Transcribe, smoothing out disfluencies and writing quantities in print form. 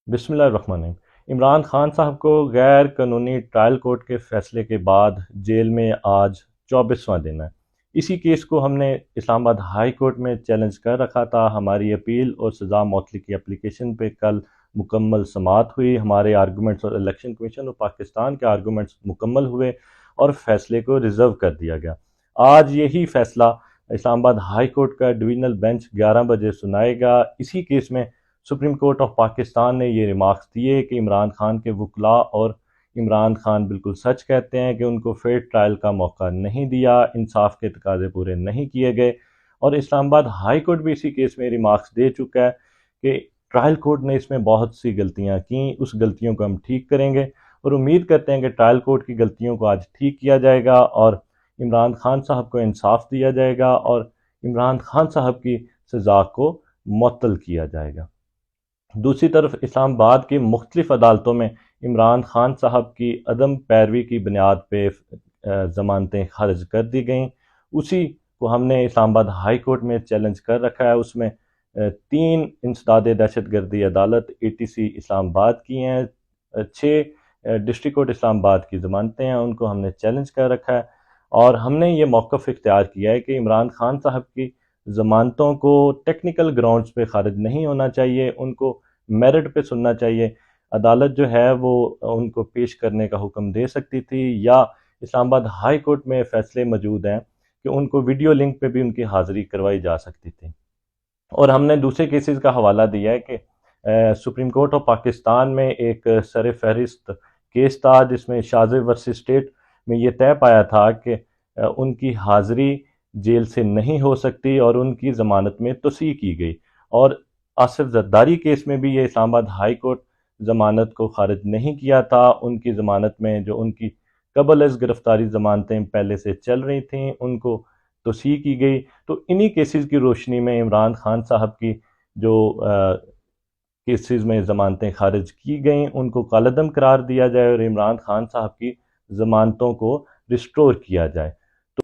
بسم اللہ الرحمن الرحیم۔ عمران خان صاحب کو غیر قانونی ٹرائل کورٹ کے فیصلے کے بعد جیل میں آج 24واں دن ہے۔ اسی کیس کو ہم نے اسلام آباد ہائی کورٹ میں چیلنج کر رکھا تھا۔ ہماری اپیل اور سزا معطلی کی اپلیکیشن پہ کل مکمل سماعت ہوئی۔ ہمارے آرگومنٹس اور الیکشن کمیشن اور پاکستان کے آرگومنٹس مکمل ہوئے اور فیصلے کو ریزرو کر دیا گیا۔ آج یہی فیصلہ اسلام آباد ہائی کورٹ کا ڈویژنل بینچ 11 بجے سنائے گا۔ اسی کیس میں سپریم کورٹ آف پاکستان نے یہ ریمارکس دیے کہ عمران خان کے وکلاء اور عمران خان بالکل سچ کہتے ہیں کہ ان کو فیئر ٹرائل کا موقع نہیں دیا، انصاف کے تقاضے پورے نہیں کیے گئے، اور اسلام آباد ہائی کورٹ بھی اسی کیس میں ریمارکس دے چکا ہے کہ ٹرائل کورٹ نے اس میں بہت سی غلطیاں کیں، اس غلطیوں کو ہم ٹھیک کریں گے، اور امید کرتے ہیں کہ ٹرائل کورٹ کی غلطیوں کو آج ٹھیک کیا جائے گا اور عمران خان صاحب کو انصاف دیا جائے گا اور عمران خان صاحب کی سزا کو معطل کیا جائے گا۔ دوسری طرف اسلام آباد کی مختلف عدالتوں میں عمران خان صاحب کی عدم پیروی کی بنیاد پہ ضمانتیں خارج کر دی گئیں۔ اسی کو ہم نے اسلام آباد ہائی کورٹ میں چیلنج کر رکھا ہے۔ اس میں 3 انسداد دہشت گردی عدالت ATC اسلام آباد کی ہیں، 6 ڈسٹرکٹ کورٹ اسلام آباد کی ضمانتیں ہیں، ان کو ہم نے چیلنج کر رکھا ہے، اور ہم نے یہ موقف اختیار کیا ہے کہ عمران خان صاحب کی ضمانتوں کو ٹیکنیکل گراؤنڈز پہ خارج نہیں ہونا چاہیے، ان کو میرٹ پہ سننا چاہیے۔ عدالت جو ہے وہ ان کو پیش کرنے کا حکم دے سکتی تھی، یا اسلام آباد ہائی کورٹ میں فیصلے موجود ہیں کہ ان کو ویڈیو لنک پہ بھی ان کی حاضری کروائی جا سکتی تھی۔ اور ہم نے دوسرے کیسز کا حوالہ دیا ہے کہ سپریم کورٹ آف پاکستان میں ایک سر فہرست کیس تھا جس میں شاذ ورسز اسٹیٹ میں یہ طے پایا تھا کہ ان کی حاضری جیل سے نہیں ہو سکتی اور ان کی ضمانت میں توسیع کی گئی، اور آصف زرداری کیس میں بھی یہ اسلام آباد ہائی کورٹ ضمانت کو خارج نہیں کیا تھا۔ ان کی ضمانت میں جو ان کی قبل از گرفتاری ضمانتیں پہلے سے چل رہی تھیں ان کو توسیع کی گئی۔ تو انہی کیسز کی روشنی میں عمران خان صاحب کی جو کیسز میں ضمانتیں خارج کی گئیں ان کو کالعدم قرار دیا جائے اور عمران خان صاحب کی ضمانتوں کو ریسٹور کیا جائے۔